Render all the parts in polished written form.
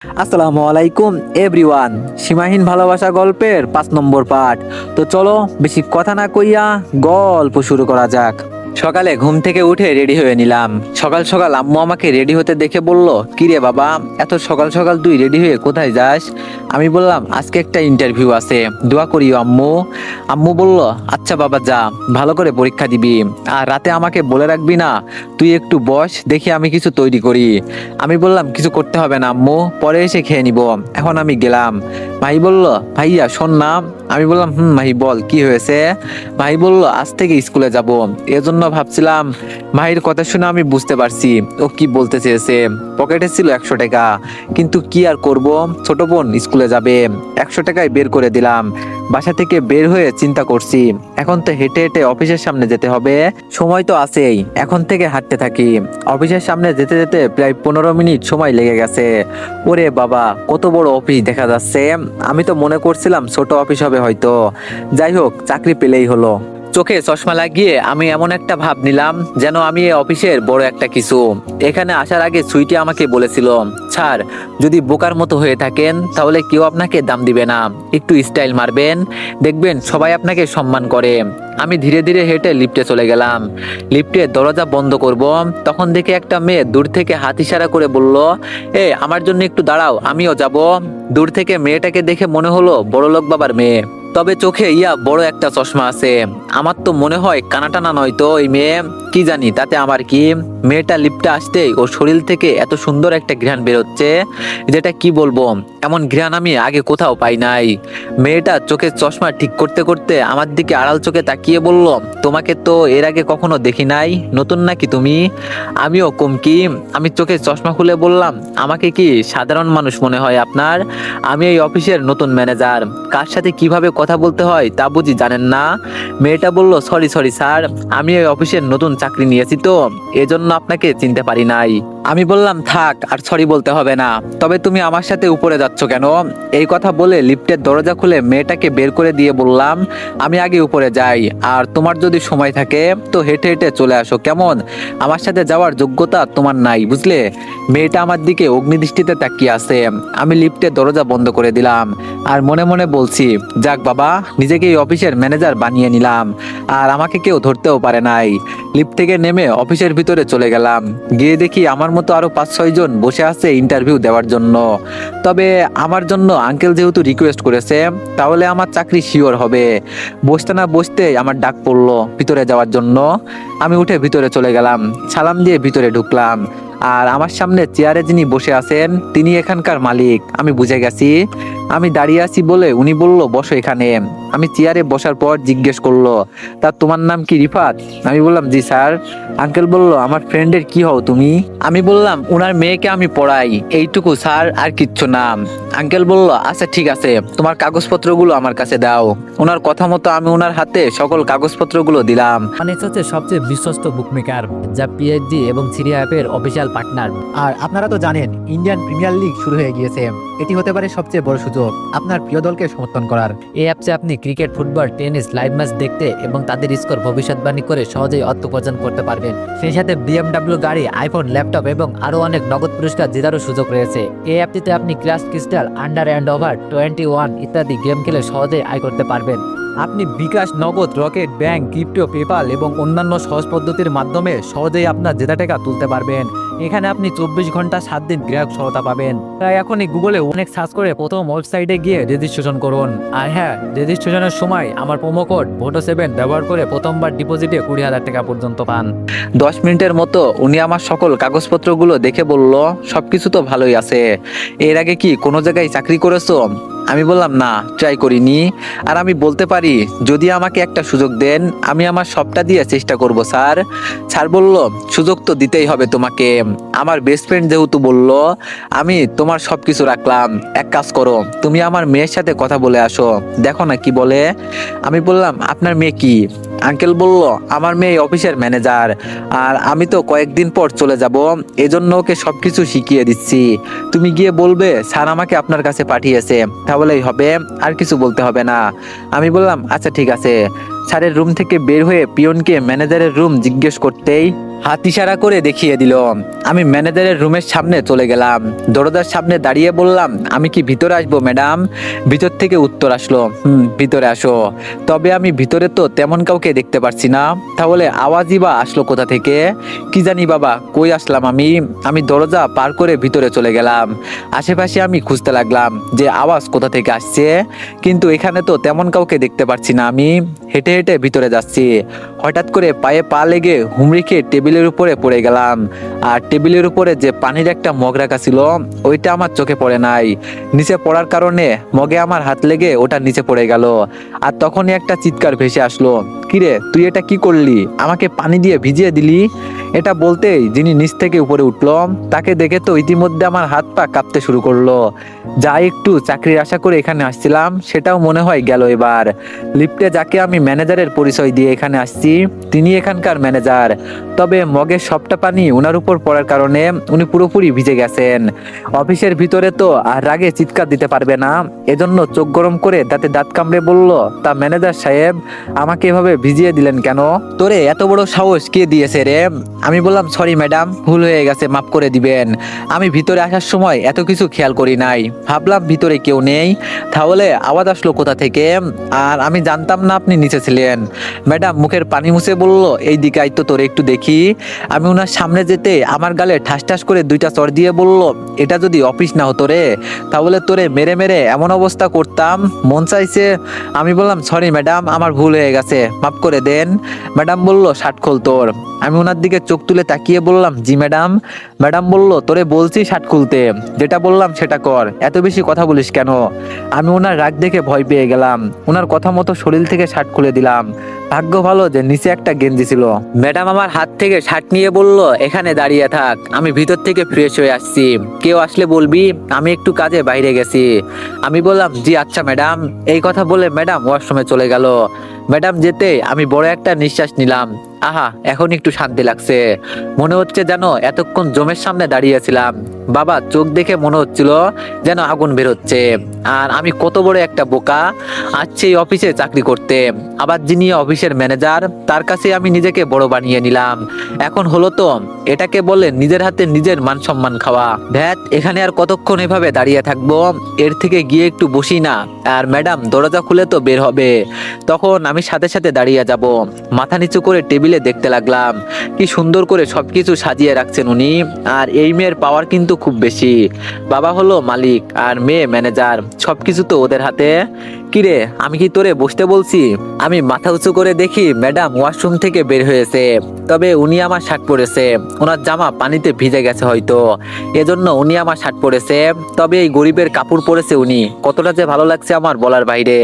আসসালামু আলাইকুম এভরিওয়ান। সীমাহীন ভালোবাসা গল্পের 5 নম্বর পার্ট। তো চলো বেশি কথা না কইয়া গল্প শুরু করা যাক। সকালে ঘুম থেকে উঠে রেডি হয়ে নিলাম। সকাল সকাল আম্মু আমাকে রেডি হতে দেখে বলল, কিরে বাবা, এত সকাল সকাল তুই রেডি হয়ে কোথায় যাস? আমি বললাম, আজকে একটা ইন্টারভিউ আছে, দোয়া করিও আম্মু। আম্মু বলল, আচ্ছা বাবা যা, ভালো করে পরীক্ষা দিবি, আর রাতে আমাকে বলে রাখবি না। তুই একটু বস, দেখি আমি কিছু তৈরি করি। আমি বললাম, কিছু করতে হবে না আম্মু, পরে এসে খেয়ে নিব, এখন আমি গেলাম। ভাই বলল, ভাইয়া শোন না। আমি বললাম, ভাই বল, কি হয়েছে? ভাই বলল, আজ থেকে স্কুলে যাব, এজন্য ভাবছিলাম। ভাইয়ের কথা শুনে আমি বুঝতে পারছি ও কি বলতে চেয়েছে। পকেটে ছিল 100 টাকা, কিন্তু কি আর করব, ছোট বোন স্কুলে যাবে, 100 টাকায় বের করে দিলাম। বাসা থেকে বের হয়ে চিন্তা করছি, এখন তো হেঁটে হেঁটে অফিসের সামনে যেতে হবে, সময় তো আছেই, এখন থেকে হাঁটতে থাকি। অফিসের সামনে যেতে যেতে প্রায় 15 মিনিট সময় লেগে গেছে। ওরে বাবা, কত বড় অফিস দেখা যাচ্ছে! আমি তো মনে করছিলাম ছোট অফিস হবে হয়তো। যাই হোক, চাকরি পেলেই হলো। চোখে চশমা লাগিয়ে আমি এমন একটা ভাব নিলাম যেন আমি এই অফিসের বড় একটা কিছু। এখানে আসার আগে সুইটি আমাকে বলেছিল, স্যার, যদি বোকার মতো হয়ে থাকেন তাহলে কেউ আপনাকে দাম দিবে না, একটু স্টাইল মারবেন, দেখবেন সবাই আপনাকে সম্মান করে। আমি ধীরে ধীরে হেঁটে লিফটে চলে গেলাম। লিফটের দরজা বন্ধ করব, তখন দেখে একটা মেয়ে দূর থেকে হাত ইশারা করে বলল, আমার জন্য একটু দাঁড়াও, আমিও যাব। দূর থেকে মেয়েটাকে দেখে মনে হলো বড়লোক বাবার মেয়ে, তবে চোখে বড় একটা চশমা আছে। আমার তো মনে হয় কানাটানা নয় তো এই মেয়ে, কি জানি তাতে আমার কি। মেয়েটা লিফটে আসতেই ওর শরীর থেকে এত সুন্দর একটা ঘ্রাণ বেরোচ্ছে, যেটা কি বলবো, এমন ঘ্রাণ আমি আগে কোথাও পাই নাই। মেয়েটা চোখের চশমা ঠিক করতে করতে আমার দিকে আড়াল চোখে তাকিয়ে বলল, তোমাকে তো এর আগে কখনো দেখি নাই, নতুন নাকি তুমি? আমিও কম কি, আমি চোখের চশমা খুলে বললাম, আমাকে কি সাধারণ মানুষ মনে হয় আপনার? আমি এই অফিসের নতুন ম্যানেজার, কার সাথে কিভাবে কথা বলতে হয় তা বুঝি জানেন না? মেয়েটা বলল, সরি সরি স্যার, আমি এই অফিসের নতুন চাকরি নিয়েছি তো এজন্য আপনাকে চিনতে পারি নাই। আমি বললাম, থাক, আর সরি বলতে হবে না, তবে তুমি আমার সাথে উপরে যাচ্ছ কেন? এই কথা বলে লিফটের দরজা খুলে মেয়েটাকে বের করে দিয়ে বললাম, আমি আগে উপরে যাই, আর তোমার যদি সময় থাকে তো হেঁটে হেঁটে চলে আসো, কেমন? আমার সাথে যাওয়ার যোগ্যতা তোমার নাই, বুঝলে? মেয়েটা আমার দিকে অগ্নিদৃষ্টিতে তাকিয়ে আছে। আমি লিফটের দরজা বন্ধ করে দিলাম, আর মনে মনে বলছি, যাক বাবা, নিজেকে এই অফিসের ম্যানেজার বানিয়ে নিলাম, আর আমাকে কেউ ধরতেও পারে নাই। লিফট থেকে নেমে অফিসের ভিতরে চলে গেলাম। গিয়ে দেখি আমার মতো আরো 5-6 জন বসে আছে ইন্টারভিউ দেওয়ার জন্য। তবে আমার জন্য আঙ্কেল যেহেতু রিকোয়েস্ট করেছে, তাহলে আমার চাকরি শিওর হবে। বসতে না বসতে আমার ডাক পড়লো ভিতরে যাওয়ার জন্য। আমি উঠে ভিতরে চলে গেলাম, সালাম দিয়ে ভিতরে ঢুকলাম। আর আমার সামনে চেয়ারে যিনি বসে আছেন তিনি এখানকার মালিক, আমি বুঝে গেছি। আমি দাঁড়িয়ে আছি বলে উনি বলল, বসো এখানে। আমি চেয়ারে বসার পর জিজ্ঞেস করলো, তা তোমার নাম কি রিফাত? আমি বললাম, জি স্যার। আঙ্কেল বলল, আমার ফ্রেন্ডের কি হও তুমি? আমি বললাম, উনার মেয়েকে আমি পড়াই, এইটুকু স্যার, আর কিচ্ছু না। আঙ্কেল বলল, আচ্ছা ঠিক আছে, তোমার কাগজপত্রগুলো আমার কাছে দাও। ওনার কথা মতো আমি ওনার হাতে সকল কাগজপত্রগুলো দিলাম। অনেক্স হচ্ছে সবচেয়ে বিশ্বস্ত বুকমেকার, যা পিএইচডি এবং সিরিয়া অ্যাপের অফিসিয়াল পার্টনার। আর আপনারা তো জানেন, ইন্ডিয়ান প্রিমিয়ার লিগ শুরু হয়ে গিয়েছে। এটি হতে পারে সবচেয়ে বড় সুযোগ আপনার প্রিয় দলকে সমর্থন করার। এই অ্যাপসে আপনি cricket, football, tennis live match দেখতে এবং তাদের স্কোর ভবিষ্যৎবাণী করে সহজেই অর্থ উপার্জন করতে পারবেন। সেই সাথে বিএমডব্লিউ গাড়ি, আইফোন, ল্যাপটপ এবং আরও অনেক নগদ পুরস্কার জেতারও সুযোগ রয়েছে। এই অ্যাপটিতে আপনি class crystal, under and over 21 ইত্যাদি গেম খেলে সহজেই আয় করতে পারবেন। আপনি বিকাশ, নগদ, রকেট, ব্যাংক, ক্রিপ্টো, পেপাল এবং অন্যান্য সহজ পদ্ধতির মাধ্যমে সহজেই আপনার জেতা টাকা তুলতে পারবেন। এখানে আপনি 24 ঘন্টা 7 দিন গ্রাহক সহায়তা পাবেন। তাই এখনই গুগলে অনেক সার্চ করে প্রথম ওয়েবসাইটে গিয়ে রেজিস্ট্রেশন করুন। আর হ্যাঁ, রেজিস্ট্রেশনের সময় আমার প্রোমো কোড VOTO7 ব্যবহার করে প্রথমবার ডিপোজিটে 20,000 টাকা পর্যন্ত পান। 10 মিনিটের মতো উনি আমার সকল কাগজপত্রগুলো দেখে বলল, সবকিছু তো ভালোই আছে, এর আগে কি কোনো জায়গায় চাকরি করেছো? আমি বললাম, না, ট্রাই করিনি। আর আমি বলতে পারি, যদি আমাকে একটা সুযোগ দেন আমি আমার সবটা দিয়ে চেষ্টা করব স্যার। স্যার বলল, সুযোগ তো দিতেই হবে তোমাকে, আমার বেস্ট ফ্রেন্ড যেহেতু বলল, আমি তোমার সবকিছু রাখলাম। এক কাজ করো, তুমি আমার মেয়ের সাথে কথা বলে আসো, দেখো না কি বলে। আমি বললাম, আপনার মেয়ে কি? আঙ্কেল বলল, আমার মেয়ে অফিসের ম্যানেজার, আর আমি তো কয়েকদিন পর চলে যাব, এজন্য ওকে সবকিছু শিখিয়ে দিচ্ছি। তুমি গিয়ে বলবে স্যার আমাকে আপনার কাছে পাঠিয়েছে, তাহলেই হবে, আর কিছু বলতে হবে না। আমি বললাম, আচ্ছা ঠিক আছে। স্যারের রুম থেকে বের হয়ে পিয়নকে ম্যানেজারের রুম জিজ্ঞেস করতেই হাত ইশারা করে দেখিয়ে দিল। আমি ম্যানেজারের রুমের সামনে চলে গেলাম। দরজার সামনে দাঁড়িয়ে বললাম, আমি কি ভিতরে আসবো ম্যাডাম? ভিতর থেকে উত্তর আসলো, ভিতরে আসো। তবে আমি ভিতরে তো তেমন কাউকে দেখতে পারছি না, তাহলে আওয়াজই বা আসলো কোথা থেকে? কি জানি বাবা, কই আসলাম আমি? আমি দরজা পার করে ভিতরে চলে গেলাম। আশেপাশে আমি খুঁজতে লাগলাম যে আওয়াজ কোথা থেকে আসছে, কিন্তু এখানে তো তেমন কাউকে দেখতে পারছি না। আমি হেঁটে হেঁটে ভিতরে যাচ্ছি, হঠাৎ করে পায়ে পা লেগে হুমড়ি খেয়ে টেবিলের উপরে পড়ে গেলাম। আর টেবিলের উপরে যে পানির একটা মগ রাখা ছিল, ওইটা আমার চোখে পড়ে নাই। নিচে পড়ার কারণে মগে আমার হাত লেগে ওটা নিচে পড়ে গেল। আর তখনই একটা চিৎকার ভেসে আসলো, কিরে তুই এটা কি করলি? আমাকে পানি দিয়ে ভিজিয়ে দিলি? এটা বলতেই যিনি নিচ থেকে উপরে উঠলো, তাকে দেখে তো ইতিমধ্যে আমার হাত পা কাঁপতে শুরু করলো। যা একটু চাকরির আশা করে এখানে আসছিলাম, সেটাও মনে হয় গেল এবার। লিফটে যাকে আমি ম্যানেজারের পরিচয় দিয়ে এখানে আসছি, তিনি এখানকার ম্যানেজার। তবে মগের সবটা পানি ওনার উপর পড়ার কারণে উনি পুরোপুরি ভিজে গেছেন। অফিসের ভিতরে তো আর রাগে চিৎকার দিতে পারবে না, এজন্য চোখ গরম করে দাঁতে দাঁত কামড়ে বলল, তা ম্যানেজার সাহেব, আমাকে এভাবে ভিজিয়ে দিলেন কেন? তোরে এত বড় সাহস কে দিয়েছে রে? আমি বললাম, সরি ম্যাডাম, ভুল হয়ে গেছে, মাফ করে দিবেন। আমি ভিতরে আসার সময় এত কিছু খেয়াল করি নাই, ভাবলাম ভিতরে কেউ নেই, তাহলে আওয়াজ আসলো কোথা থেকে? আর আমি জানতাম না আপনি নিচে ছিলেন। ম্যাডাম মুখের পানি মুছে বলল, এই দিকে আয় তো, তোরে একটু দেখি। আমি ওনার সামনে যেতে আমার গালে ঠাস ঠাস করে দুইটা চড় দিয়ে বলল, এটা যদি অফিস না হতো রে, তাহলে তোরে মেরে মেরে এমন অবস্থা করতাম, মন চাইছে। আমি বললাম, সরি ম্যাডাম, আমার ভুল হয়ে গেছে, মাফ করে দেন। ম্যাডাম বলল, শার্ট খোল তোর। আমি ওনার দিকে চোখ তুলে তাকিয়ে বললাম, জি ম্যাডাম। ম্যাডাম বলল, তোরে বলছি শার্ট খুলতে, যেটা বললাম সেটা কর, এত বেশি কথা বলিস কেন? আমি ওনার রাগ দেখে ভয় পেয়ে গেলাম, ওনার কথা মতো শরীর থেকে শার্ট খুলে দিলাম। ভাগ্য ভালো যে নিচে একটা গেঞ্জি ছিল। ম্যাডাম আমার হাত থেকে শার্ট নিয়ে বলল, এখানে দাঁড়িয়ে থাক, আমি ভিতর থেকে ফ্রেশ হয়ে আসছি, কেউ আসলে বলবি আমি একটু কাজে বাইরে গেছি। আমি বললাম, জি আচ্ছা ম্যাডাম। এই কথা বলে ম্যাডাম ওয়াশরুমে চলে গেল। ম্যাডাম যেতে আমি বড় একটা নিঃশ্বাস নিলাম। আহা, এখন একটু শান্তি লাগছে। মনে হচ্ছে যেন এতক্ষণ জমের সামনে দাঁড়িয়েছিলাম, বাবা চোখ দেখে মনে হচ্ছিল যেন আগুন বেরোচ্ছে। আর আমি কত বড় একটা বোকা, আসছে এই অফিসে চাকরি করতে, আবার যিনি অফিসের ম্যানেজার, তার কাছে আমি নিজেকে বড় বানিয়ে নিলাম। এখন হলো তো, এটাকে বলে নিজের হাতে নিজের মান সম্মান খাওয়া। ভ্যাট, এখানে আর কতক্ষণ এভাবে দাঁড়িয়ে থাকবো? এর থেকে গিয়ে একটু বসি না। আর ম্যাডাম দরজা খুলে তো বের হবে, তখন আমি সাথে সাথে দাঁড়িয়ে যাব। মাথা নিচু করে টেবিলে দেখতে লাগলাম, কি সুন্দর করে সবকিছু সাজিয়ে রাখছেন উনি। আর এই মেয়ের পাওয়ার কিন্তু খুব বেশি, বাবা হলো মালিক আর মেয়ে ম্যানেজার, সবকিছু তো ওদের হাতে। কিরে, আমি কি তোরে বসতে বলছি? আমি মাথা উঁচু করে দেখি ম্যাডাম ওয়াশরুম থেকে বের হয়েছে, তবে উনি আমার শার্ট পরেছে। ওনার জামা পানিতে ভিজে গেছে হয়তো, এজন্য উনি আমার শার্ট পরেছে। তবে এই গরিবের কাপড় পরেছে উনি, কতটা যে ভালো লাগছে আমার বলার বাইরে।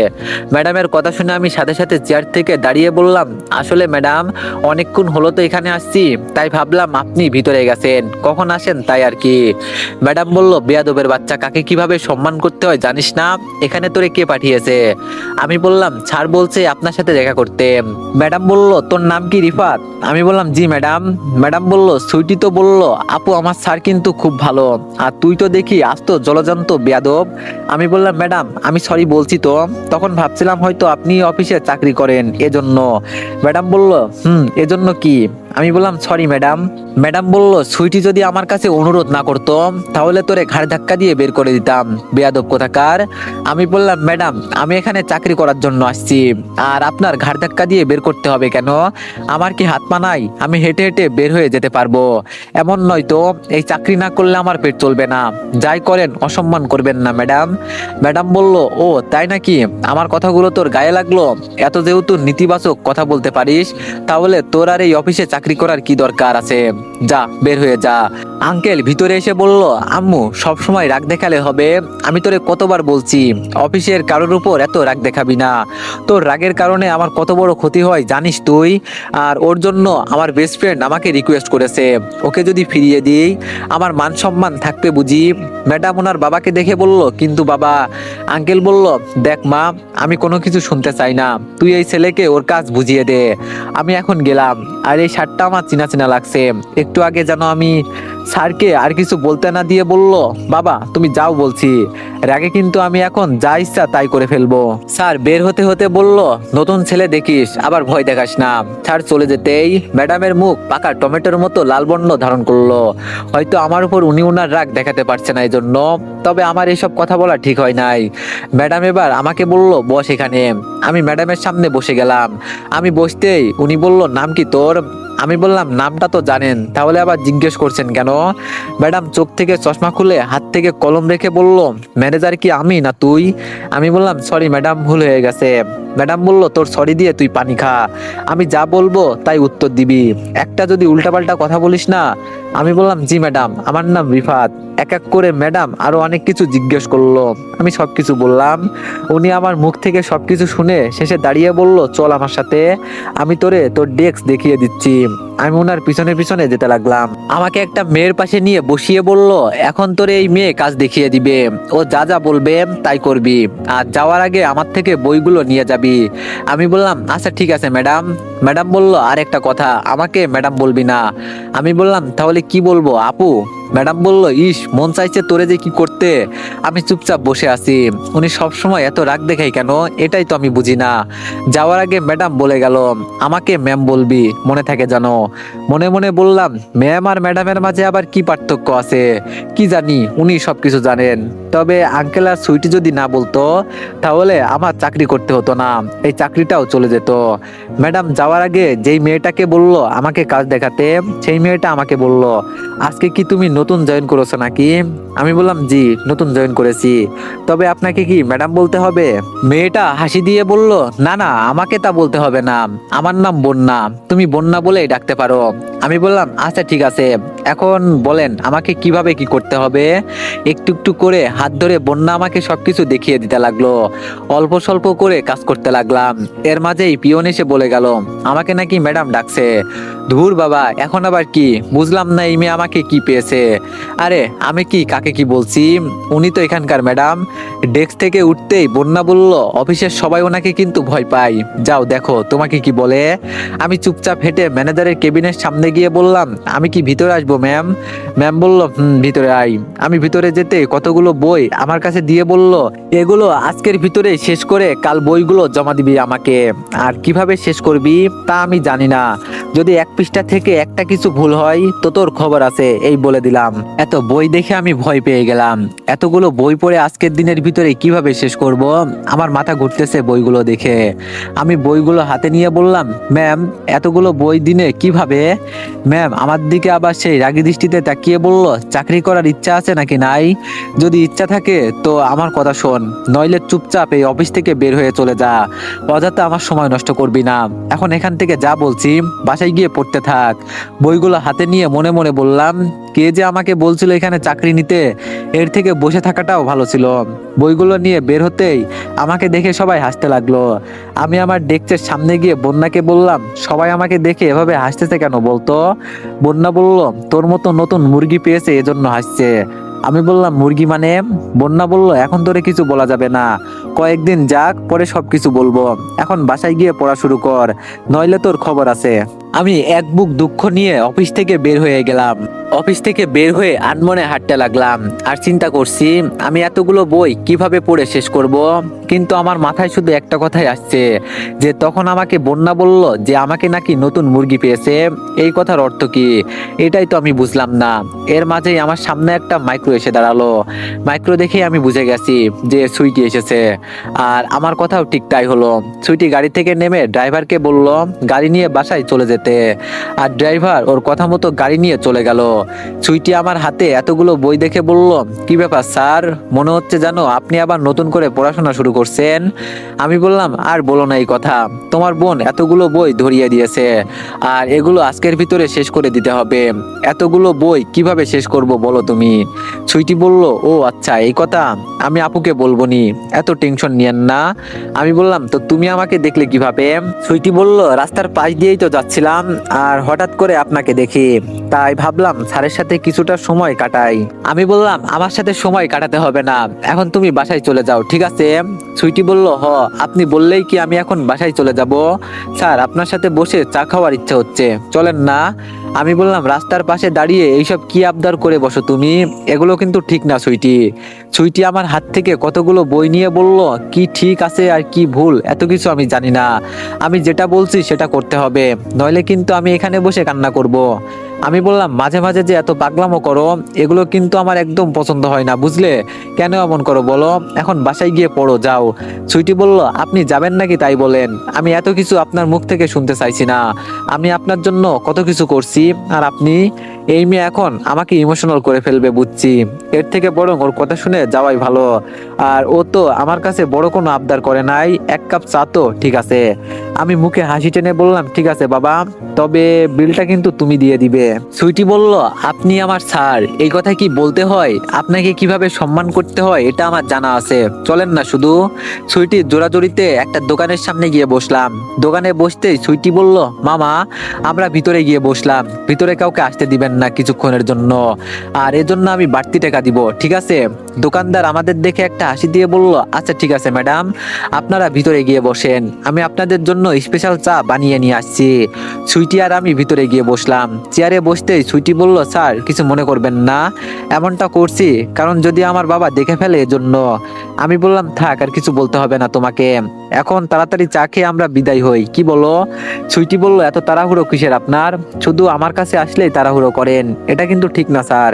ম্যাডামের কথা শুনে আমি সাথে সাথে চেয়ার থেকে দাঁড়িয়ে বললাম, আসলে ম্যাডাম, অনেকক্ষণ হলো তো এখানে আসছি, তাই ভাবলাম আপনি ভিতরে গেছেন, কখন আসেন তাই আর কি। ম্যাডাম বলল, বেয়াদবের বাচ্চা, কাকে কিভাবে সম্মান করতে হয় জানিস না? এখানে তোরে কে পাঠিয়েছে? আমি বললাম, স্যার বলছে আপনার সাথে দেখা করতে। ম্যাডাম বলল, তোর নাম কি রিফাত? আমি বললাম, জি ম্যাডাম। ম্যাডাম বলল, সুইটি তো বলল, আপু আমার স্যার কিন্তু খুব ভালো, আর তুই তো দেখি আস্ত জলজান্ত বেয়াদব। আমি বললাম, ম্যাডাম আমি সরি বলছি তো, তখন ভাবছিলাম হয়তো আপনি অফিসে চাকরি করেন এজন্য। ম্যাডাম বলল, এজন্য কি? আমি বললাম, সরি ম্যাডাম। ম্যাডাম বলল, সুইটি যদি আমার কাছে অনুরোধ না করতো, তাহলে তোরে ঘাড় ধাক্কা দিয়ে বের করে দিতাম, বেয়াদব কোথাকার। আমি বললাম, ম্যাডাম আমি এখানে চাকরি করার জন্য আসছি, আর আপনার ঘাড় ধাক্কা দিয়ে বের করতে হবে কেন? আমার কি হাত পা নাই? আমি হেঁটে হেঁটে বের হয়ে যেতে পারবো। এমন নয় তো, এই চাকরি না করলে আমার পেট চলবে না। যাই করেন অসম্মান করবেন না ম্যাডাম। ম্যাডাম বলল, ও তাই নাকি? আমার কথাগুলো তোর গায়ে লাগলো? এত যেহেতু নেতিবাচক কথা বলতে পারিস, তাহলে তোর আর এই অফিসে চাকরি করার কি দরকার আছে? যা, বের হয়ে যা। আঙ্কেল ভিতরে এসে বলল, আম্মু সব সময় রাগ দেখালে হবে? আমি তোরে কতবার বলছি, অফিসের কারোর উপর এত রাগ দেখাবি না। তোর রাগের কারণে আমার কত বড় ক্ষতি হয় জানিস তুই? আর ওর জন্য আমার বেস্ট ফ্রেন্ড আমাকে রিকোয়েস্ট করেছে, ওকে যদি ফিরিয়ে দিই আমার মান সম্মান থাকবে বুঝি? ম্যাডাম ওনার বাবাকে দেখে বলল, কিন্তু বাবা। আঙ্কেল বলল, দেখ মা, আমি কোনো কিছু শুনতে চাই না, তুই এই ছেলেকে ওর কাজ বুঝিয়ে দে। আমি এখন গেলাম। আর এই শার্টটা আমার চিনা চিনা লাগছে, একটু আগে যেন আমি স্যারকে আর কিছু বলতে না দিয়ে বলল, বাবা তুমি যাও বলছি, রাগে কিন্তু আমি এখন যা ইচ্ছা তাই করে ফেলবো। স্যার বের হতে হতে বলল, নতুন ছেলে দেখিস আবার ভয় দেখাস না। স্যার চলে যেতেই ম্যাডামের মুখ পাকা টমেটোর মতো লাল বর্ণ ধারণ করলো। হয়তো আমার উপর উনি ওনার রাগ দেখাতে পারছে না এই জন্য, তবে আমার এসব কথা বলা ঠিক হয় নাই। ম্যাডাম এবার আমাকে বলল, বস এখানে। আমি ম্যাডামের সামনে বসে গেলাম। আমি বসতেই উনি বলল, নাম কি তোর? আমি বললাম, নামটা তো জানেন, তাহলে আবার জিজ্ঞেস করছেন কেন? ম্যাডাম চোখ থেকে চশমা খুলে হাত থেকে কলম রেখে বলল, ম্যানেজার কি আমি না তুই? আমি বললাম, সরি ম্যাডাম, ভুল হয়ে গেছে। ম্যাডাম বলল, তোর সরি দিয়ে তুই পানি খা, আমি যা বলবো তাই উত্তর দিবি, একটা যদি উল্টাপাল্টা কথা বলিস না। আমি বললাম, জি ম্যাডাম, আমার নাম রিফাত। এক এক করে ম্যাডাম আরো অনেক কিছু জিজ্ঞেস করলো। আমি সবকিছু বললাম। উনি আমার মুখ থেকে সবকিছু শুনে শেষে দাঁড়িয়ে বলল, চল আমার সাথে, আমি তোরে তোর ডেস্ক দেখিয়ে দিচ্ছি। আমি ওনার পিছনে পিছনে যেতে লাগলাম। আমাকে একটা মেয়ের পাশে নিয়ে বসিয়ে বলল, এখন তোরে এই মেয়ে কাজ দেখিয়ে দিবে, ও যা যা বলবে তাই করবি, আর যাওয়ার আগে আমার থেকে বইগুলো নিয়ে যাবি। আমি বললাম, আচ্ছা ঠিক আছে ম্যাডাম। ম্যাডাম বলল, আর একটা কথা, আমাকে ম্যাডাম বলবি না। আমি বললাম, তাহলে কি বলবো আপু? ম্যাডাম বলল, ইস, মন চাইছে তোরে যে কি করতে। আমি চুপচাপ বসে আছি। উনি সবসময় এত রাগ দেখাই কেন, এটাই তো আমি বুঝি না। যাওয়ার আগে ম্যাডাম বলে গেল, আমাকে ম্যাম বলবি, মনে থাকে জানো। মনে মনে বললাম, ম্যাম আর ম্যাডামের মাঝে আবার কি পার্থক্য আছে? কি জানি, উনি সবকিছু জানেন। তবে আঙ্কেল আর সুইটি যদি না বলতো, তাহলে আমার চাকরি করতে হতো না, এই চাকরিটাও চলে যেত। ম্যাডাম যাওয়ার আগে যেই মেয়েটাকে বললো আমাকে কাজ দেখাতে, সেই মেয়েটা আমাকে বলল, আজকে কি তুমি নতুন জয়েন করেছো নাকি? আমি বললাম, জি, নতুন জয়েন করেছি। তবে আপনাকে কি ম্যাডাম বলতে হবে? মেয়েটা হাসি দিয়ে বলল, না না, আমাকে তা বলতে হবে না, আমার নাম বন্যা, তুমি বন্যা বলেই ডাকতে পারো। আমি বললাম, আচ্ছা ঠিক আছে, এখন বলেন আমাকে কিভাবে কি করতে হবে। একটু একটু করে হাত ধরে বন্যা আমাকে সবকিছু দেখিয়ে দিতে লাগলো। অল্প স্বল্প করে কাজ করতে লাগলাম। এর মাঝেই পিয়ন এসে বলে গেল, আমাকে নাকি ম্যাডাম ডাকছে। ধুর বাবা, এখন আবার কি? বুঝলাম না এই মেয়ে আমাকে কি পেয়েছে। আরে আমি কি কাকে কি বলছি, উনি তো এখানকার ম্যাডাম। ডেস্ক থেকে উঠতেই বন্যা বলল, অফিসের সবাই ওনাকে কিন্তু ভয় পায়, যাও দেখো তোমাকে কি বলে। আমি চুপচাপ হেঁটে ম্যানেজারের কেবিনের সামনে গিয়ে বললাম, আমি কি ভিতরে আসবো ম্যাম? ম্যাম বলল, ভিতরে আই। আমি ভিতরে যেতে কতগুলো বই আমার কাছে দিয়ে বলল, এগুলো আজকের ভিতরে শেষ করে কাল বইগুলো জমা দিবি আমাকে। আর কিভাবে শেষ করবি তা আমি জানি না, যদি এক পৃষ্ঠা থেকে একটা কিছু ভুল হয় তো তোর খবর আছে, এই বলে দিলাম। এত বই দেখে আমি ভয় পেয়ে গেলাম। এতগুলো বই পড়ে আজকের দিনের ভিতরে কিভাবে শেষ করব, আমার মাথা ঘুরতেছে বইগুলো দেখে। আমি বইগুলো হাতে নিয়ে বললাম, ম্যাম এতগুলো বই দিনে কিভাবে? ম্যাম আমার দিকে আবার সেই রাগী দৃষ্টিতে তাকিয়ে বলল, চাকরি করার ইচ্ছা আছে নাকি নাই? যদি ইচ্ছা থাকে তো আমার কথা শোন, নইলে চুপচাপ এই অফিস থেকে বের হয়ে চলে যা, অযথা আমার সময় নষ্ট করবি না। এখন এখান থেকে যা বলছি, বাসায় গিয়ে পড়তে থাক। বইগুলো হাতে নিয়ে মনে মনে বললাম, কে যে আমাকে বলছিল এখানে চাকরি নিতে, এর থেকে বসে থাকাটাও ভালো ছিল। বইগুলো নিয়ে বের হতেই আমাকে দেখে সবাই হাসতে লাগলো। আমি আমার ডেস্কের সামনে গিয়ে বন্যাকে বললাম, সবাই আমাকে দেখে এভাবে হাসতেছে কেন বলতো? বন্যা বলল, তোর মতো নতুন মুরগি পেয়েছে এজন্য হাসছে। আমি বললাম, মুরগি মানে? বন্যা বলল, এখন তোরে কিছু বলা যাবে না, কয়েকদিন যাক, পরে সবকিছু বলবো। এখন বাসায় গিয়ে পড়া শুরু কর, নইলে তোর খবর আছে। আমি এক বুক দুঃখ নিয়ে অফিস থেকে বের হয়ে গেলাম। অফিস থেকে বের হয়ে আনমনে হাঁটতে লাগলাম, আর চিন্তা করছি আমি এতগুলো বই কিভাবে পড়ে শেষ করব। কিন্তু আমার মাথায় শুধু একটা কথাই আসছে, যে তখন আমাকে বন্যা বলল যে আমাকে নাকি নতুন মুরগি পেয়েছে, এই কথার অর্থ কি? এটাই তো আমি বুঝলাম না। এর মাঝেই আমার সামনে একটা মাইক্রো এসে দাঁড়ালো। মাইক্রো দেখে আমি বুঝে গেছি যে সুইটি এসেছে, আর আমার কথাও ঠিক তাই হলো। সুইটি গাড়ি থেকে নেমে ড্রাইভারকে বলল গাড়ি নিয়ে বাসায় চলে যেতে, আর ড্রাইভার ওর কথা মতো গাড়ি নিয়ে চলে গেল। সুইটি আমার হাতে এতগুলো বই দেখে বলল, কি ব্যাপার স্যার, মনে হচ্ছে জানো আপনি আবার নতুন করে পড়াশোনা শুরু করছেন। আমি বললাম, আর বলো না এই কথা, তোমার বোন এতগুলো বই ধরিয়ে দিয়েছে, আর এগুলো আজকের ভিতরে শেষ করে দিতে হবে। এতগুলো বই কিভাবে শেষ করব বলো তুমি? সুইটি বলল, ও আচ্ছা এই কথা, আমি আপুকে বলবো নি, এত টেনশন নিয়েন না। আমি বললাম, তো তুমি আমাকে দেখলে কিভাবে? সুইটি বলল, রাস্তার পাশ দিয়েই তো যাচ্ছিলাম, আর হঠাৎ করে আপনাকে দেখি, তাই ভাবলাম স্যারের সাথে কিছুটা সময় কাটাই। আমি বললাম আমার সাথে সময় কাটাতে হবে না, এখন তুমি বাসায় চলে যাও, ঠিক আছে? সুইটি বলল, হ, আপনি বললেই কি আমি এখন বাসায় চলে যাব? স্যার, আপনার সাথে বসে চা খাওয়ার ইচ্ছা হচ্ছে, চলেন না? আমি বললাম, রাস্তার পাশে দাঁড়িয়ে এইসব কি আবদার করে বসো তুমি? এগুলো কিন্তু ঠিক না সুইটি। সুইটি আমার হাত থেকে কতগুলো বই নিয়ে বলল, কি ঠিক আছে আর কি ভুল এত কিছু আমি জানি না, আমি যেটা বলছি সেটা করতে হবে, নইলে কিন্তু আমি এখানে বসে কান্না করব। আমি বললাম, মাঝে মাঝে যে এত পাগলামো করো, এগুলো কিন্তু আমার একদম পছন্দ হয় না, বুঝলে? কেন এমন করো বলো? এখন বাসায় গিয়ে পড়ো, যাও। সুইটি বলল, আপনি যাবেন নাকি তাই বলেন, আমি এত কিছু আপনার মুখ থেকে শুনতে চাইছি না। আমি আপনার জন্য কত কিছু করছি, আর আপনি? এই মেয়ে এখন আমাকে ইমোশনাল করে ফেলবে বুঝছি, এর থেকে বরং ওর কথা শুনে যাওয়াই ভালো। আর ও তো আমার কাছে বড় কোনো আবদার করে নাই, এক কাপ চা তো ঠিক আছে। আমি মুখে হাসি টেনে বললাম, ঠিক আছে বাবা, তবে বিলটা কিন্তু তুমি দিয়ে দিবে। সুইটি বলল, আপনি আমার স্যার, এই কথা কি বলতে হয়? আপনাকে কিভাবে সম্মান করতে হয় এটা আমার জানা আছে, চলেন না শুধু। সুইটি জোরাজোরিতে একটা দোকানের সামনে গিয়ে বসলাম। দোকানে বসতেই সুইটি বলল, মামা, আমরা ভিতরে গিয়ে বসলাম, ভিতরে কাউকে আসতে দিবেন না কিছুক্ষণের জন্য, আর এজন্য আমি বাড়তি টাকা দিব, ঠিক আছে? দোকানদার আমাদের দেখে একটা হাসি দিয়ে বলল, আচ্ছা ঠিক আছে ম্যাডাম, আপনারা ভিতরে গিয়ে বসেন, আমি আপনাদের জন্য স্পেশাল চা বানিয়ে নিয়ে আসছি। সুইটি আর আমি ভিতরে গিয়ে বসলাম। চেয়ারে বসতেই সুইটি বলল, স্যার কিছু মনে করবেন না, এমনটা করছি কারণ যদি আমার বাবা দেখে ফেলে এজন্য। আমি বললাম, থাক, আর কিছু বলতে হবে না তোমাকে, এখন তাড়াতাড়ি চা খেয়ে আমরা বিদায় হই, কি বলো? সুইটি বলল, এত তাড়াহুড়ো কিসের আপনার? শুধু আমার কাছে আসলেই তাড়াহুড়ো করেন, এটা কিন্তু ঠিক না স্যার।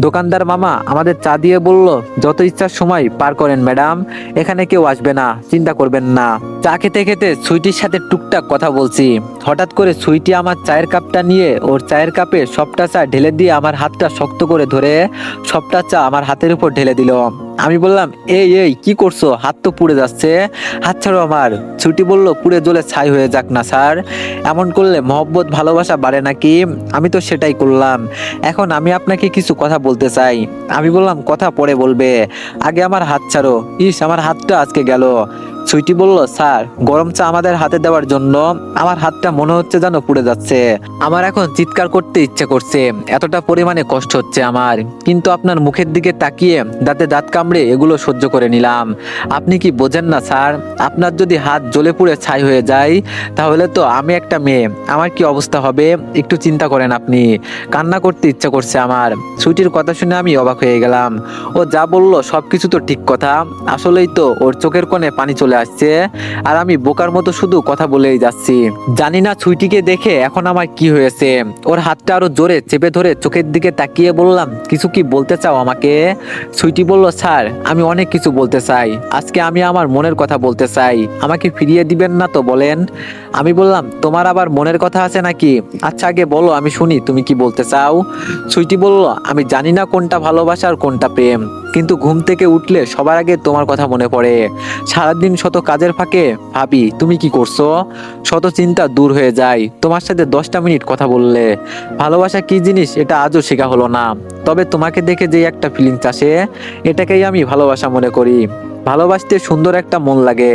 দোকানদার মামা আমাদের চা দিয়ে বলল, যত ইচ্ছার সময় পার করেন ম্যাডাম, এখানে কেউ আসবে না, চিন্তা করবেন না। চা খেতে খেতে সুইটির সাথে টুকটাক কথা বলছি, হঠাৎ করে সুইটি আমার চায়ের কাপটা নিয়ে ওর চায়ের কাপে সবটা চা ঢেলে দিয়ে আমার হাতটা শক্ত করে ধরে সবটা চা আমার হাতের উপর ঢেলে দিল। আমি বললাম, এই এই কি করছো? হাত তো পুড়ে যাচ্ছে, হাত ছাড়ো আমার। ছুটি বলল, পুড়ে জ্বলে ছাই হয়ে যাক না স্যার, এমন করলে মহব্বত ভালোবাসা বাড়ে নাকি? আমি তো সেটাই করলাম, এখন আমি আপনাকে কিছু কথা বলতে চাই। আমি বললাম, কথা পরে বলবে, আগে আমার হাত ছাড়ো। ইস, আমার হাতটা আজকে গেল। সুইটি বলল, স্যার গরম চা আমাদের হাতে দেওয়ার জন্য আমার হাতটা মনে হচ্ছে যেন পুড়ে যাচ্ছে, আমার এখন চিৎকার করতে ইচ্ছে করছে, এতটা পরিমাণে কষ্ট হচ্ছে আমার, কিন্তু আপনার মুখের দিকে তাকিয়ে দাঁতে দাঁত কামড়ে এগুলো সহ্য করে নিলাম। আপনি কি বোঝেন না স্যার, আপনার যদি হাত জ্বলে পুড়ে ছাই হয়ে যায় তাহলে তো আমি একটা মেয়ে, আমার কি অবস্থা হবে একটু চিন্তা করেন আপনি। কান্না করতে ইচ্ছা করছে আমার। সুইটির কথা শুনে আমি অবাক হয়ে গেলাম, ও যা বলল সবকিছু তো ঠিক কথা, আসলেই তো ওর চোখের কোণে পানি চলে আসছে, আর আমি বোকার মতো শুধু কথা বলেই যাচ্ছি। জানি না সুইটিকে দেখে এখন আমার কি হয়েছে। ওর হাতটা আরো জোরে চেপে ধরে চোখের দিকে তাকিয়ে বললাম, কিছু কি বলতে চাও আমাকে? সুইটি বলল, স্যার আমি অনেক কিছু বলতে চাই, আজকে আমি আমার মনের কথা বলতে চাই, আমাকে ফিরিয়ে দিবেন না তো বলেন? আমি বললাম, তোমার আবার মনের কথা আছে নাকি? আচ্ছা আগে বলো, আমি শুনি তুমি কি বলতে চাও। সুইটি বলল, আমি জানি না কোনটা ভালোবাসা আর কোনটা প্রেম, কিন্তু ঘুম থেকে উঠলে সবার আগে তোমার কথা মনে পড়ে। সারাদিন শত কাজের ফাঁকে ভাবি তুমি কি করছো, শত চিন্তা দূর হয়ে যায় তোমার সাথে 10টা মিনিট কথা বললে। ভালোবাসা কি জিনিস এটা আজও শেখা হলো না, তবে তোমাকে দেখে যে একটা ফিলিংস আসে এটাকেই আমি ভালোবাসা মনে করি। ভালোবাসতে সুন্দর একটা মন লাগে,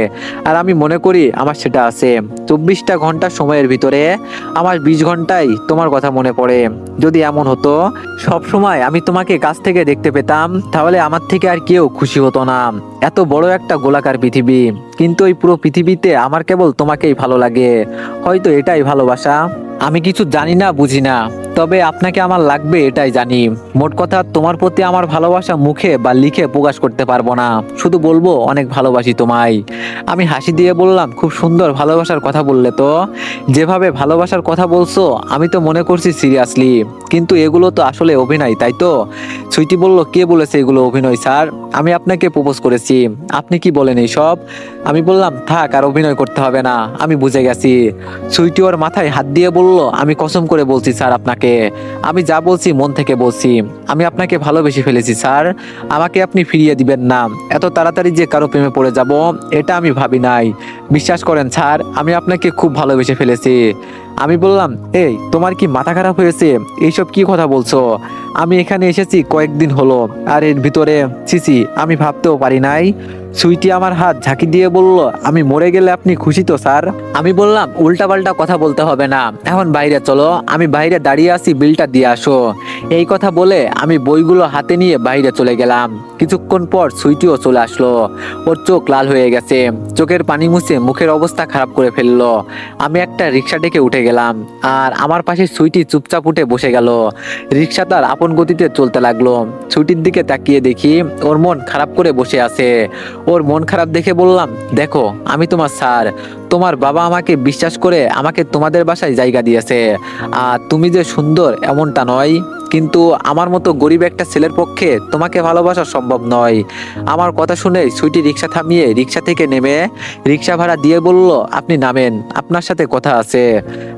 আর আমি মনে করি আমার সেটা আছে। 24টা ঘন্টা সময়ের ভিতরে আমার 20 ঘন্টায় তোমার কথা মনে পড়ে। যদি এমন হতো সব সময় আমি তোমাকে কাছ থেকে দেখতে পেতাম, তাহলে আমার থেকে আর কেউ খুশি হতো না। এত বড় একটা গোলাকার পৃথিবী, কিন্তু এই পুরো পৃথিবীতে আমার কেবল তোমাকেই ভালো লাগে, হয়তো এটাই ভালোবাসা। আমি কিছু জানি না, বুঝি না, তবে আপনাকে আমার লাগবে এটাই জানি। মোট কথা, তোমার প্রতি আমার ভালোবাসা মুখে বা লিখে প্রকাশ করতে পারবো না, শুধু বলবো অনেক ভালোবাসি তোমায়। আমি হাসি দিয়ে বললাম, খুব সুন্দর ভালোবাসার কথা বললে তো, যেভাবে ভালোবাসার কথা বলছো আমি তো মনে করছি সিরিয়াসলি, কিন্তু এগুলো তো আসলে অভিনয়, তাই তো? সুইটি বলল, কে বলেছে এগুলো অভিনয় স্যার? আমি আপনাকে প্রপোজ করেছি, আপনি কি বলেন এইসব? আমি বললাম, থাক, আর অভিনয় করতে হবে না, আমি বুঝে গেছি। সুইটি ওর মাথায় হাত দিয়ে বলল, আমি কসম করে বলছি স্যার আপনাকে, আমি যা বলছি মন থেকে বলছি, আমি আপনাকে ভালোবেসে ফেলেছি স্যার, আমাকে আপনি ফিরিয়ে দিবেন না। এত তাড়াতাড়ি যে কারো প্রেমে পড়ে যাব এটা আমি ভাবি নাই, বিশ্বাস করেন স্যার, আমি আপনাকে খুব ভালোবেসে ফেলেছি। আমি বললাম, এই তোমার কি মাথা খারাপ হয়েছে? এইসব কি কথা বলছো? আমি এখানে এসেছি কয়েকদিন হলো, আর এর ভিতরে সিসি আমি ভাবতেও পারি নাই। সুইটি আমার হাত ঝাঁকি দিয়ে বলল, আমি মরে গেলে আপনি খুশি তো স্যার? আমি বললাম, উল্টাপাল্টা কথা বলতে হবে না, এখন বাইরে চলো, আমি বাইরে দাঁড়িয়ে আছি, বিলটা দিয়ে আসো। এই কথা বলে আমি বইগুলো হাতে নিয়ে বাইরে চলে গেলাম। কিছুক্ষণ পর সুইটিও চলে আসলো। ওর চোখ লাল হয়ে গেছে, চোখের পানি মুছে মুখের অবস্থা খারাপ করে ফেললো। আমি একটা রিক্সা ডেকে উঠে গেলাম, আর আমার পাশে সুইটি চুপচাপ উঠে বসে গেল। রিক্সা তার আপন গতিতে চলতে লাগলো। সুইটির দিকে তাকিয়ে দেখি ওর মন খারাপ করে বসে আছে। ওর মন খারাপ দেখে বললাম, দেখো আমি তোমার স্যার, তোমার বাবা আমাকে বিশ্বাস করে আমাকে তোমাদের বাসায় জায়গা দিয়েছে। আর তুমি যে সুন্দর এমনটা নয়, কিন্তু আমার মতো গরিব একটা ছেলের পক্ষে তোমাকে ভালোবাসা সম্ভব নয়। আমার কথা শুনে সুইটি রিক্সা থামিয়ে রিক্সা থেকে নেমে রিক্সা ভাড়া দিয়ে বলল, আপনি নামেন, আপনার সাথে কথা আছে।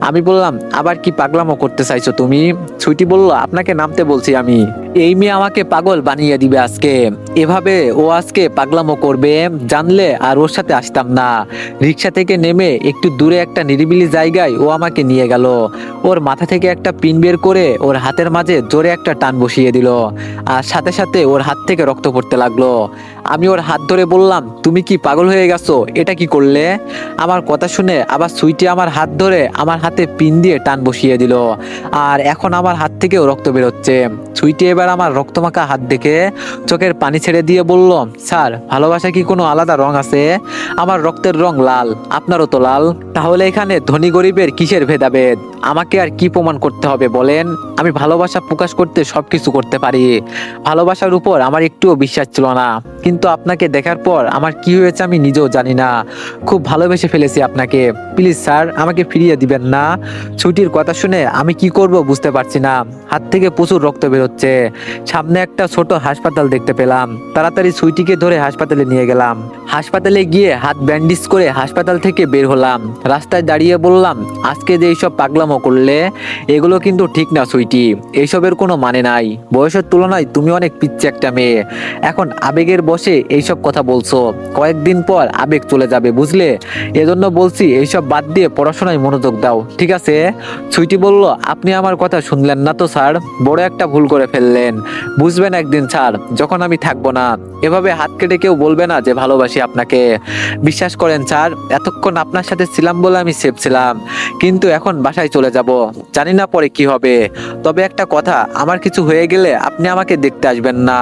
আমি বললাম, আবার কি পাগলামো করতে চাইছো তুমি? সুইটি বলল, আপনাকে নামতে বলছি আমি। এই মেয়ে আমাকে পাগল বানিয়ে দিবে আজকে। এভাবে ও আজকে পাগলামো করবে জানলে আর ওর সাথে আসতাম না। রিক্সা থেকে নেমে একটু দূরে একটা নিরিবিলি জায়গায় ও আমাকে নিয়ে গেল। ওর মাথা থেকে একটা পিন বের করে ওর হাতের মাঝে জোরে একটা টান বসিয়ে দিল, আর সাথে সাথে ওর হাত থেকে রক্ত পড়তে লাগলো। আমি ওর হাত ধরে বললাম, তুমি কি পাগল হয়ে গেছো? এটা কি করলে? আমার কথা শুনে আবার সুইটি আমার হাত ধরে আমার হাতে পিন দিয়ে টান বসিয়ে দিল, আর এখন আমার হাত থেকেও রক্ত বেরোচ্ছে। সুইটি এবার আমার রক্তমাখা হাত দেখে চোখের পানি ছেড়ে দিয়ে বলল, স্যার, ভালোবাসা কি কোনো আলাদা রং আছে? আমার রক্তের রং লাল, আপনারও তো লাল। তাহলে এখানে ধনী গরিবের কিসের ভেদাভেদ? আমাকে আর কি প্রমাণ করতে হবে বলেন? আমি ভালোবাসা প্রকাশ করতে সবকিছু করতে পারি। ভালোবাসার উপর আমার একটুও বিশ্বাস ছিল না, কিন্তু আপনাকে দেখার পর আমার কি হয়েছে আমি নিজেও জানি না। খুব ভালোবেসে ফেলেছি আপনাকে। প্লিজ স্যার, আমাকে ফিরিয়ে দিবেন না। ছুটির কথা শুনে আমি কি করব বুঝতে পারছি না। হাত থেকে প্রচুর রক্ত বেরোচ্ছে। সামনে একটা ছোট হাসপাতাল দেখতে পেলাম। তাড়াতাড়ি সুইটিকে ধরে হাসপাতালে নিয়ে গেলাম। হাসপাতালে গিয়ে হাত ব্যান্ডেজ করে হাসপাতাল থেকে বের হলাম। রাস্তায় দাঁড়িয়ে বললাম, আজকে যে এইসব পাগলামো করলে, এগুলো কিন্তু ঠিক না সুইটি। এইসবের কোনো মানে নাই। বয়সের তুলনায় তুমি অনেক পিচ্ছি একটা মেয়ে। এখন আবেগের বশে এইসব কথা বলছো। কয়েকদিন পর আবেগ চলে যাবে, বুঝলে? এজন্য বলছি এইসব বাদ দিয়ে পড়াশোনায় মনোযোগ দাও, ঠিক আছে? সুইটি বলল, আপনি আমার কথা শুনলেন না তো স্যার, বড় একটা ভুল করে ফেললেন। বুঝবেন একদিন স্যার, যখন আমি থাকবো না। এভাবে হাত কেটে কেউ বলবে না যে ভালোবাসি আপনাকে। বিশ্বাস করেন স্যার, এতক্ষণ আপনার সাথে ছিলাম বলে আমি সেফ ছিলাম, কিন্তু এখন বাসায় চলে যাব। জানি না পরে কি হবে। তবে একটা কথা, আমার কিছু হয়ে গেলে আপনি আমাকে দেখতে আসবেন না।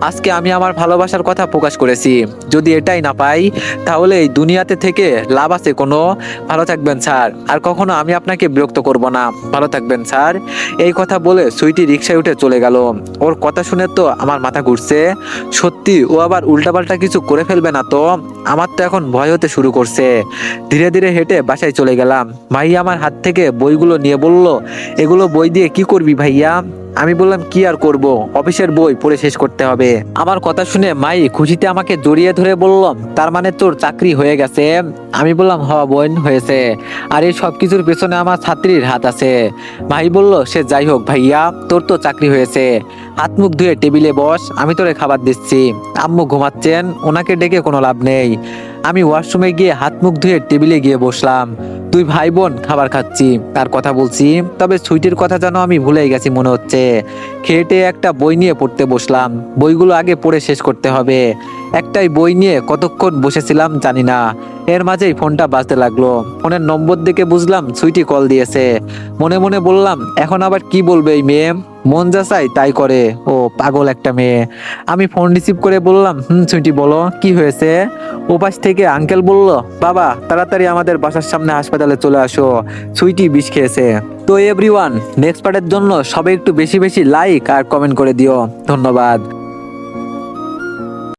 আজকে আমি আমার ভালোবাসার কথা প্রকাশ করেছি। যদি এটাই না পাই, তাহলে এই দুনিয়াতে থেকে লাভ আছে কোনো? ভালো থাকবেন স্যার, আর কখনো আমি আপনাকে বিরক্ত করব না। ভালো থাকবেন স্যার। এই কথা বলে সুইটি রিক্সায় উঠে চলে গেল। ওর কথা শুনে তো আমার মাথা ঘুরছে। সত্যি ও আবার উল্টাপাল্টা কিছু করে ফেলবে না তো? আমার তো এখন ভয় হতে শুরু করছে। ধীরে ধীরে হেঁটে বাসায় চলে গেলাম। ভাইয়া আমার হাত থেকে বইগুলো নিয়ে বলল, এগুলো বই দিয়ে কি করবি ভাইয়া? আমি বললাম, কি আর করব, অফিসের বই পড়ে শেষ করতে হবে। আমার কথা শুনে মাই খুশিতে আমাকে জড়িয়ে ধরে বলল, তার মানে তোর চাকরি হয়ে গেছে? আমি বললাম, হ বোন, হয়েছে। আর এই সব কিছুর পেছনে আমার ছাত্রীর হাত আছে। ভাই বলল, সে যাই হোক ভাইয়া, তোর তো চাকরি হয়েছে। হাত মুখ ধুয়ে টেবিলে বস, আমি তোরে খাবার দিচ্ছি। আম্মু ঘুমাচ্ছেন, ওনাকে ডেকে কোনো লাভ নেই। আমি ওয়াশরুমে গিয়ে হাত মুখ ধুয়ে টেবিলে গিয়ে বসলাম। দুই ভাই বোন খাবার খাচ্ছি, তার কথা বলছি। তবে সুইটির কথা যেন আমি ভুলেই গেছি মনে হচ্ছে। খেটে একটা বই নিয়ে পড়তে বসলাম। বইগুলো আগে পড়ে শেষ করতে হবে। একটাই বই নিয়ে কতক্ষণ বসেছিলাম জানি না। এর মাঝেই ফোনটা বাজতে লাগলো। ফোনের নম্বর দেখে বুঝলাম সুইটি কল দিয়েছে। মনে মনে বললাম, এখন আবার কি বলবে এই মেয়ে? মন যা চাই তাই করে, ও পাগল একটা মেয়ে। আমি ফোন রিসিভ করে বললাম, সুইটি বলো, কি হয়েছে? ওপাশ থেকে আঙ্কেল বলল, বাবা তাড়াতাড়ি আমাদের বাসার সামনে হাসপাতালে চলে আসো, সুইটি বিষ খেয়েছে। তো এভরিওয়ান, নেক্সট পার্টের জন্য সবাই একটু বেশি বেশি লাইক আর কমেন্ট করে দিও। ধন্যবাদ।